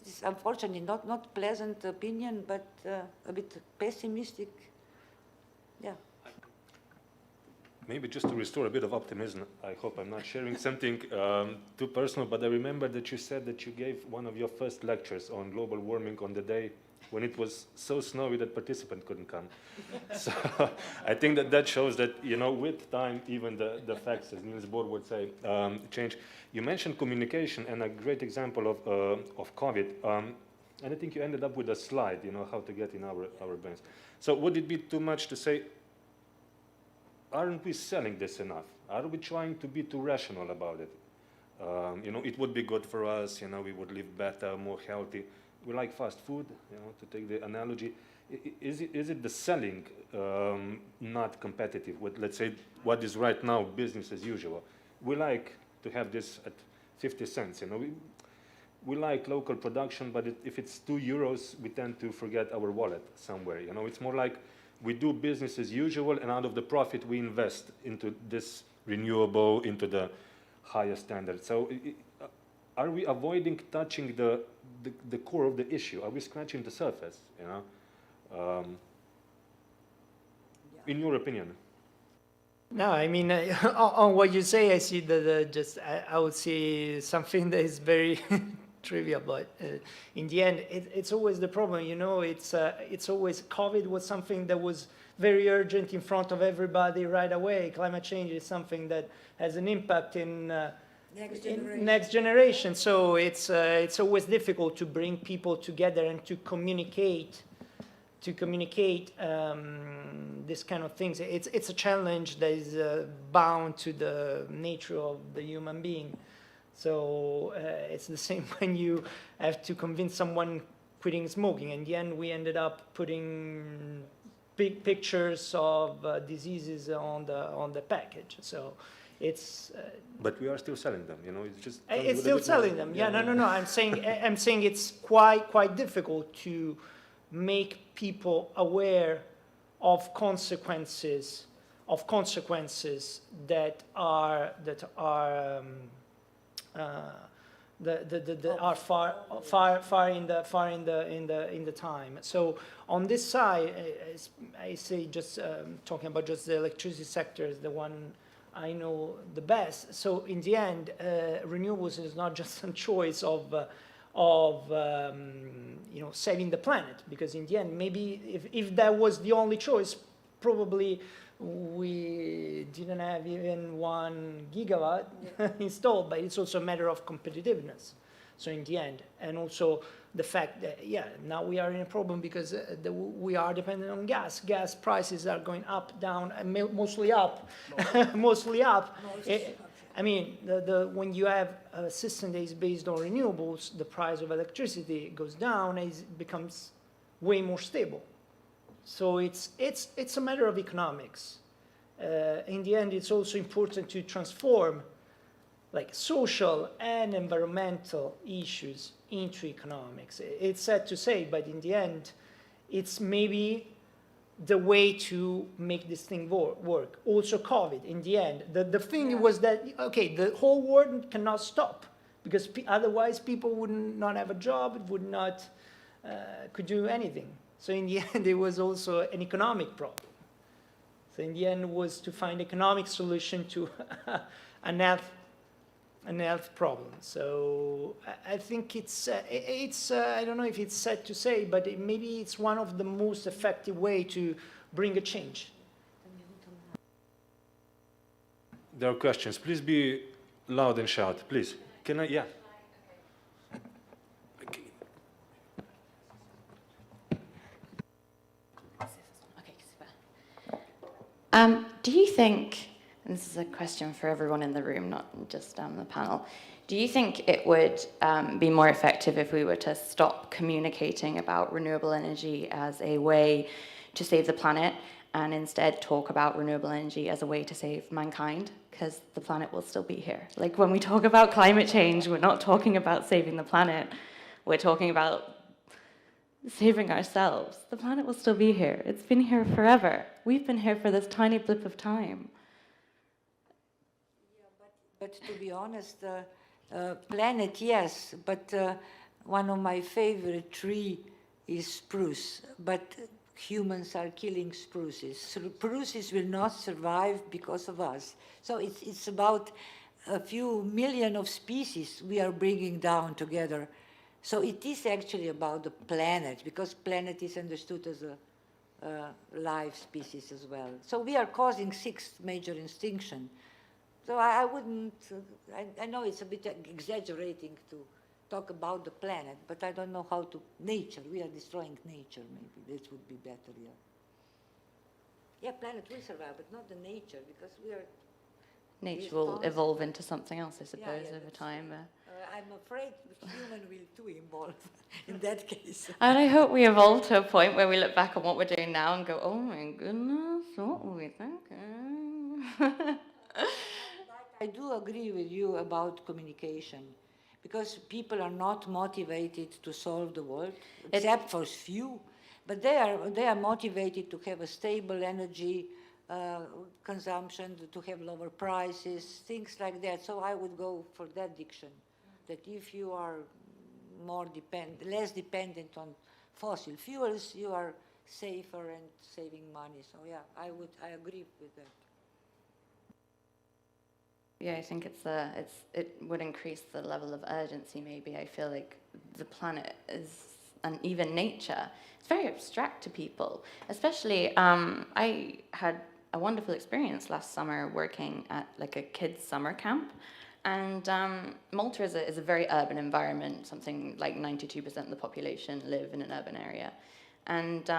it's unfortunately not pleasant opinion, but a bit pessimistic. Yeah. Maybe just to restore a bit of optimism, I hope I'm not sharing something too personal, but I remember that you said that you gave one of your first lectures on global warming on the day when it was so snowy that participants couldn't come. So I think that shows that, you know, with time, even the facts, as Niels Bohr would say, change. You mentioned communication and a great example of COVID. And I think you ended up with a slide, you know, how to get in our brains. So would it be too much to say, aren't we selling this enough? Are we trying to be too rational about it? You know, it would be good for us, you know, we would live better, more healthy. We like fast food, you know, to take the analogy. Is it the selling not competitive with, let's say, what is right now business as usual? We like to have this at 50 cents, you know. We like local production, but if it's €2, we tend to forget our wallet somewhere, you know. It's more like we do business as usual, and out of the profit, we invest into this renewable, into the higher standard. So are we avoiding touching the core of the issue? Are we scratching the surface, you know? In your opinion? No, I mean, on what you say, I see I would say something that is very trivial, but in the end, it's always the problem, you know, it's always, COVID was something that was very urgent in front of everybody right away. Climate change is something that has an impact in next generation. So it's always difficult to bring people together and to communicate this kind of things. It's a challenge that is bound to the nature of the human being. So it's the same when you have to convince someone quitting smoking. In the end, we ended up putting big pictures of diseases on the package. So it's. But we are still selling them, you know. It's just. It's still selling them. Yeah, no. I'm saying it's quite difficult to make people aware of consequences that are far in the time. So on this side, I say just talking about just the electricity sector is the one I know the best. So in the end, renewables is not just a choice of you know, saving the planet, because in the end, maybe if that was the only choice, probably we didn't have even 1 gigawatt installed, but it's also a matter of competitiveness. So in the end, and also the fact that, yeah, now we are in a problem because we are dependent on gas. Gas prices are going up, down, and mostly up, mostly up. I mean, when you have a system that is based on renewables, the price of electricity goes down and it becomes way more stable. So it's a matter of economics. In the end, it's also important to transform like social and environmental issues into economics. It's sad to say, but in the end, it's maybe the way to make this thing work. Also COVID, in the end. The thing was that, okay, the whole world cannot stop because otherwise people would not have a job, would not, could do anything. So in the end, it was also an economic problem. So in the end, it was to find economic solution to an health problem. So I think it's I don't know if it's sad to say, but maybe it's one of the most effective way to bring a change. There are questions. Please be Loud and shout, please. Can I? Yeah. Okay, super. Do you think, and this is a question for everyone in the room, not just the panel, do you think it would be more effective if we were to stop communicating about renewable energy as a way to save the planet and instead talk about renewable energy as a way to save mankind? Because the planet will still be here. Like when we talk about climate change, we're not talking about saving the planet. We're talking about saving ourselves. The planet will still be here. It's been here forever. We've been here for this tiny blip of time. But to be honest, planet, yes, but one of my favorite tree is spruce, but humans are killing spruces. Spruces will not survive because of us. So it's about a few million of species we are bringing down together. So it is actually about the planet, because planet is understood as a live species as well. So we are causing 6 major extinction. So I wouldn't, I know it's a bit exaggerating to talk about the planet, but I don't know how to, nature, we are destroying nature, maybe this would be better, yeah. Yeah, planet will survive, but not the nature, because we are... Nature will evolve into something else, I suppose, over time. I'm afraid the human will too evolve in that case. And I hope we evolve to a point where we look back on what we're doing now and go, oh my goodness, what were we thinking? I do agree with you about communication, because people are not motivated to solve the world, except for few, but they are motivated to have a stable energy consumption, to have lower prices, things like that. So I would go for that diction, that if you are less dependent on fossil fuels, you are safer and saving money. So yeah, I agree with that. Yeah, I think it would increase the level of urgency, maybe. I feel like the planet is, and even nature, it's very abstract to people. Especially, I had a wonderful experience last summer working at like a kids' summer camp. And Malta is a very urban environment. Something like 92% of the population live in an urban area. And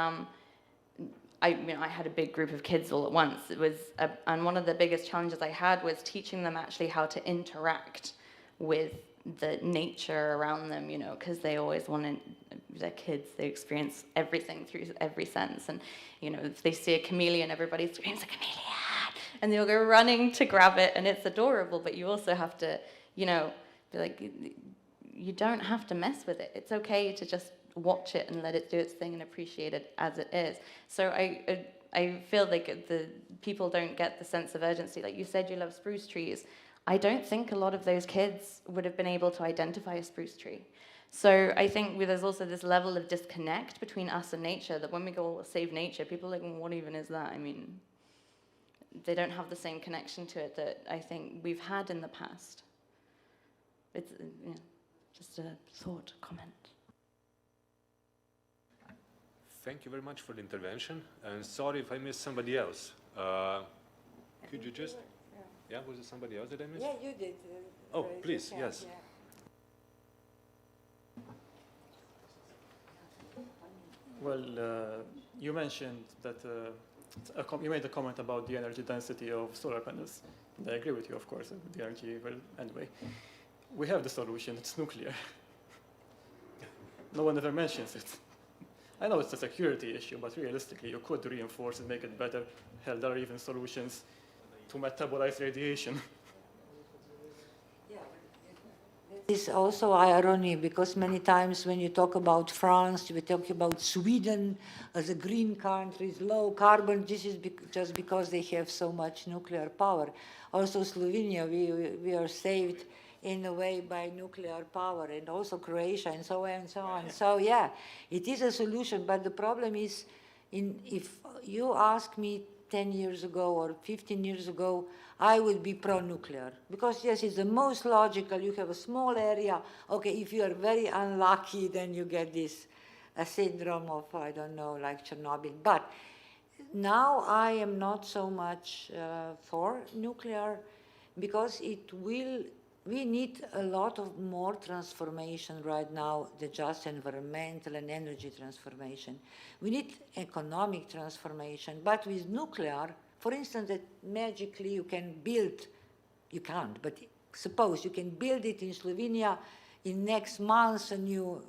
I had a big group of kids all at once. And one of the biggest challenges I had was teaching them actually how to interact with the nature around them, you know, because they always wanted, they're kids, they experience everything through every sense. And, you know, if they see a chameleon, everybody screams, a chameleon! And they'll go running to grab it, and it's adorable, but you also have to, you know, be like, you don't have to mess with it. It's okay to just watch it and let it do its thing and appreciate it as it is. So I feel like the people don't get the sense of urgency. Like you said, you love spruce trees. I don't think a lot of those kids would have been able to identify a spruce tree. So I think there's also this level of disconnect between us and nature, that when we go, well, save nature, people are like, well, what even is that? I mean, they don't have the same connection to it that I think we've had in the past. It's just a thought, comment. Thank you very much for the intervention, and sorry if I missed somebody else. Could you just... Yeah, was it somebody else that I missed? Yeah, you did. Oh, please, yes. Yeah. Well, you mentioned that you made a comment about the energy density of solar panels. And I agree with you, of course, the energy, well, anyway. We have the solution, it's nuclear. No one ever mentions it. I know it's a security issue, but realistically, you could reinforce and make it better. Hell, there are even solutions to metabolize radiation. It's also irony, because many times when you talk about France, you talk about Sweden as a green country, low carbon. This is just because they have so much nuclear power. Also Slovenia, we are saved in a way by nuclear power, and also Croatia, and so on and so on. So yeah, it is a solution, but the problem is, if you ask me 10 years ago or 15 years ago, I would be pro-nuclear. Because yes, it's the most logical. You have a small area. Okay, if you are very unlucky, then you get this syndrome of, I don't know, like Chernobyl. But now I am not so much for nuclear, because we need a lot of more transformation right now, the just environmental and energy transformation. We need economic transformation, but with nuclear, for instance, that magically you can build, you can't, but suppose you can build it in Slovenia in next month, a new,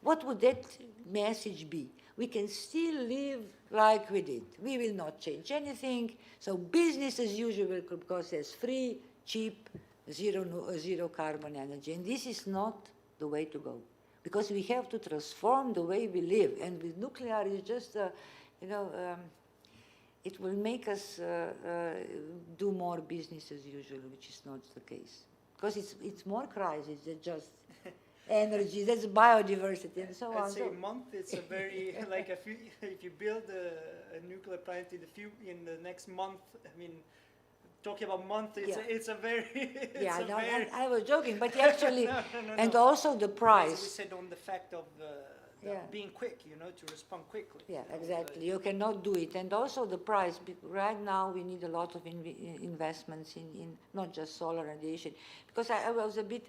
what would that message be? We can still live like we did. We will not change anything. So business as usual because it's free, cheap, zero carbon energy. And this is not the way to go, because we have to transform the way we live. And with nuclear, it's just, it will make us do more business as usual, which is not the case. Because it's more crisis than just energy, that's biodiversity and so on. I'd say a month, it's a very, like if you build a nuclear plant in the next month, I mean, talking about month, it's a very, I was joking, but actually, and also the price. As we said on the fact of being quick, to respond quickly. Yeah, exactly. You cannot do it. And also the price. Right now we need a lot of investments in not just solar radiation. Because I was a bit,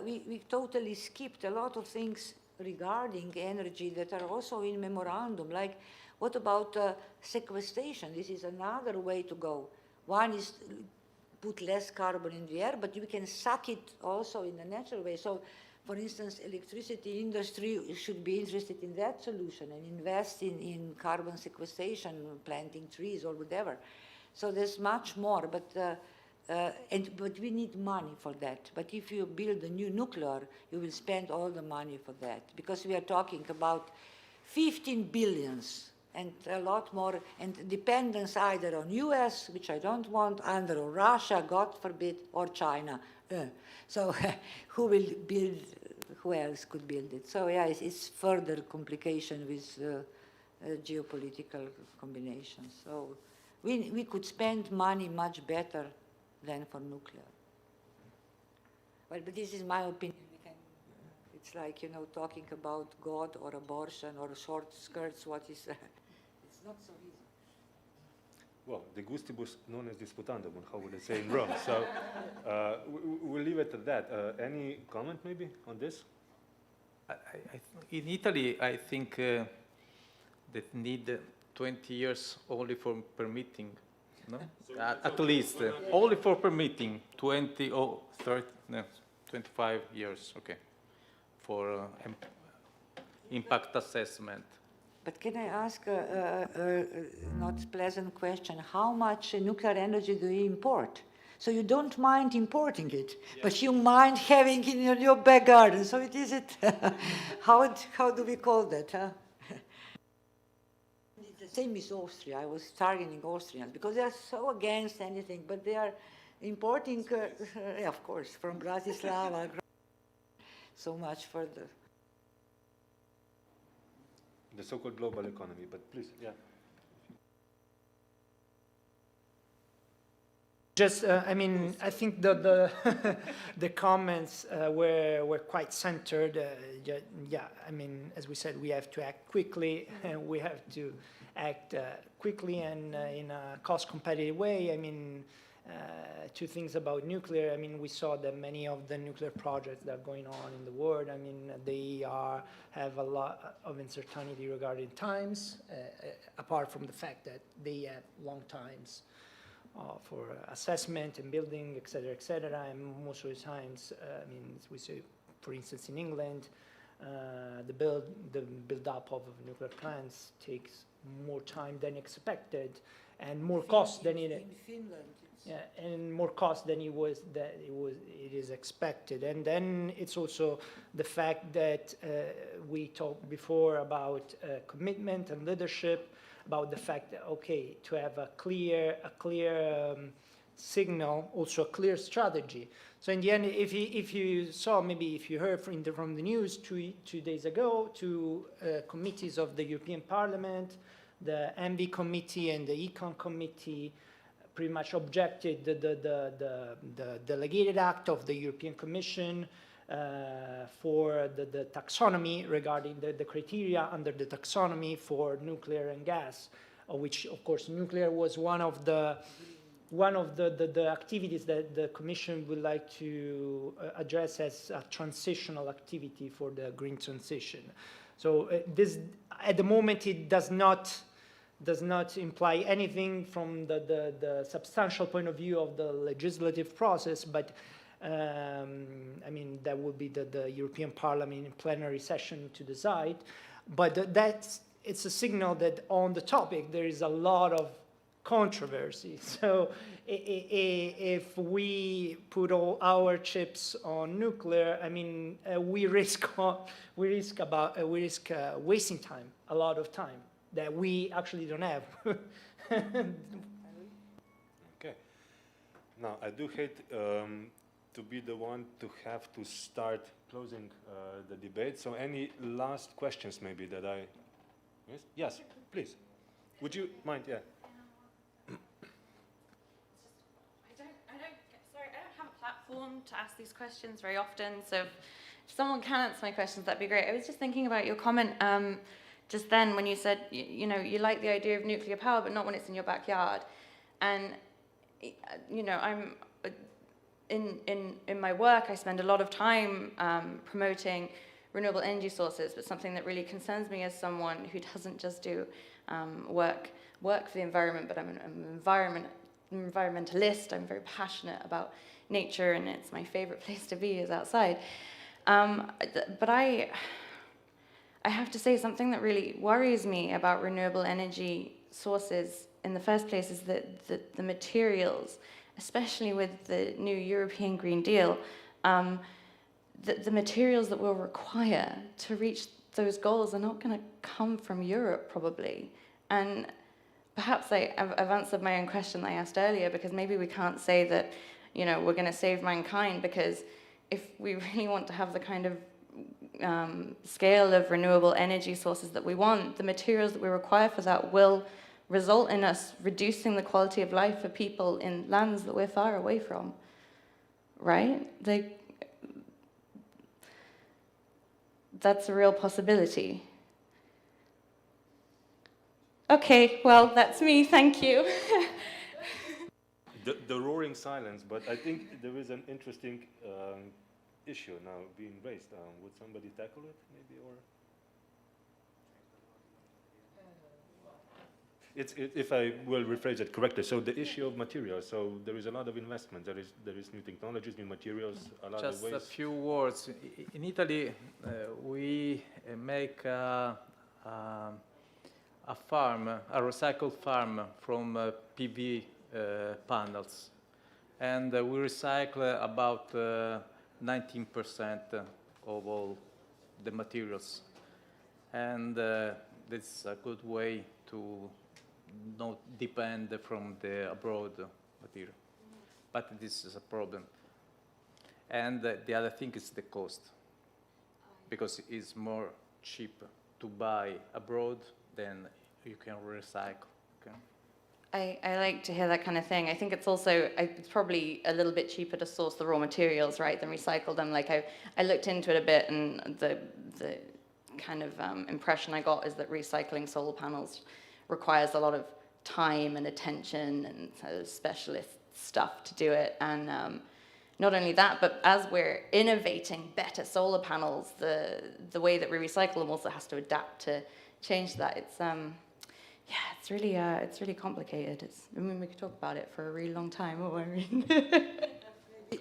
we totally skipped a lot of things regarding energy that are also in memorandum. Like, what about sequestration? This is another way to go. One is put less carbon in the air, but you can suck it also in a natural way. So, for instance, electricity industry should be interested in that solution and invest in carbon sequestration, planting trees or whatever. So there's much more, but we need money for that. But if you build a new nuclear, you will spend all the money for that, because we are talking about 15 billions and a lot more, and dependence either on US, which I don't want, either on Russia, God forbid, or China. So who will build, who else could build it? So yeah, it's further complication with geopolitical combinations. So we could spend money much better than for nuclear. Well, but this is my opinion. It's like, talking about God or abortion or short skirts, what is, it's not so easy. Well, de gustibus non est disputandum, how would I say in Rome? So we'll leave it at that. Any comment maybe on this? In Italy, I think that need 20 years only for permitting, no? At least, only for permitting, 20 or 30, no, 25 years, okay, for impact assessment. But can I ask a not pleasant question? How much nuclear energy do you import? So you don't mind importing it, but you mind having it in your back garden. So it is it. How do we call that? Huh? The same is Austria. I was targeting Austrians because they are so against anything, but they are importing, of course, from Bratislava. So much further. The so-called global economy, but please, yeah. Just, I think the the comments were quite centered. As we said, we have to act quickly, and we have to act quickly and in a cost-competitive way. Two things about nuclear. We saw that many of the nuclear projects that are going on in the world, they have a lot of uncertainty regarding times, apart from the fact that they have long times for assessment and building, et cetera, and most of the times, we say, for instance, in England, the build-up of nuclear plants takes more time than expected, and more cost than it. In Finland. Yeah, and more cost than it is expected. And then it's also the fact that we talked before about commitment and leadership, about the fact that, okay, to have a clear signal, also a clear strategy. So in the end, if you saw, maybe if you heard from the news 2 days ago, two committees of the European Parliament, the ENVI committee and the Econ committee, pretty much objected the delegated act of the European Commission for the taxonomy regarding the criteria under the taxonomy for nuclear and gas, of which, of course, nuclear was one of the one of the activities that the Commission would like to address as a transitional activity for the green transition. So this, at the moment, it does not imply anything from the substantial point of view of the legislative process, but I mean, that would be the European Parliament in plenary session to decide. But it's a signal that on the topic there is a lot of controversy. So if we put all our chips on nuclear, I mean, we risk wasting time, a lot of time that we actually don't have. Okay. Now, I do hate to be the one to have to start closing the debate. So any last questions maybe that I... Yes, yes, please. Would you mind? Yeah. I don't have a platform to ask these questions very often, so if someone can answer my questions, that'd be great. I was just thinking about your comment just then when you said, you know, you like the idea of nuclear power, but not when it's in your backyard. And, you know, I'm in my work, I spend a lot of time promoting renewable energy sources, but something that really concerns me as someone who doesn't just do work for the environment, but I'm an environmentalist. I'm very passionate about nature, and it's my favorite place to be is outside. But I have to say something that really worries me about renewable energy sources in the first place is that the materials, especially with the new European Green Deal, the materials that we'll require to reach those goals are not going to come from Europe, probably. And perhaps I've answered my own question that I asked earlier, because maybe we can't say that, you know, we're going to save mankind, because if we really want to have the kind of scale of renewable energy sources that we want, the materials that we require for that will result in us reducing the quality of life for people in lands that we're far away from, right? That's a real possibility. Okay, well, that's me, thank you. The roaring silence, but I think there is an interesting issue now being raised. Would somebody tackle it, maybe, or? If I will rephrase it correctly, so the issue of materials, so there is a lot of investment, there is new technologies, new materials, a lot of ways. Just a few words. In Italy, we make a farm, a recycled farm from PV panels, and we recycle about 19% of all the materials, and this is a good way to not depend from the abroad material. But this is a problem. And the other thing is the cost, because it's more cheap to buy abroad than you can recycle. Okay? I like to hear that kind of thing. I think it's also, it's probably a little bit cheaper to source the raw materials, right, than recycle them. Like I looked into it a bit, and the kind of impression I got is that recycling solar panels requires a lot of time and attention and sort of specialist stuff to do it. And not only that, but as we're innovating better solar panels, the way that we recycle them also has to adapt to change that. It's yeah, it's really complicated. I mean, we could talk about it for a really long time.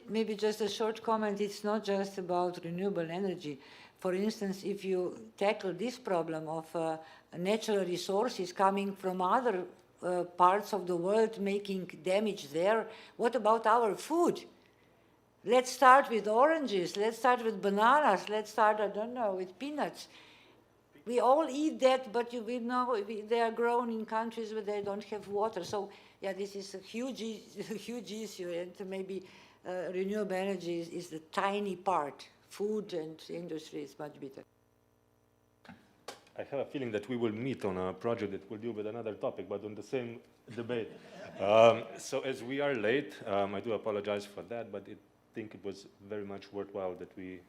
Maybe just a short comment. It's not just about renewable energy. For instance, if you tackle this problem of natural resources coming from other parts of the world making damage there, what about our food? Let's start with oranges, let's start with bananas, let's start, I don't know, with peanuts. We all eat that, but we know they are grown in countries where they don't have water. So, yeah, this is a huge issue, and maybe renewable energy is the tiny part. Food and industry is much better. I have a feeling that we will meet on a project that will deal with another topic, but on the same debate. So as we are late, I do apologize for that, but I think it was very much worthwhile that we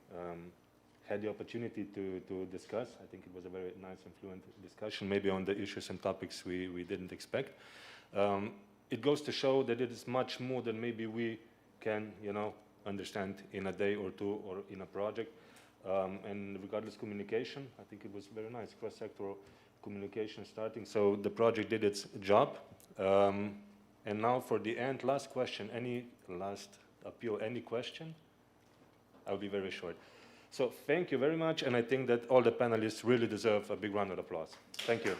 had the opportunity to discuss. I think it was a very nice and fluent discussion, maybe on the issues and topics we didn't expect. it goes to show that it is much more than maybe we can, understand in a day or two or in a project. And regardless communication, I think it was very nice, cross-sectoral communication starting. So the project did its job. And now for the end, last question, any last appeal, any question? I'll be very short. So thank you very much, and I think that all the panelists really deserve a big round of applause. Thank you.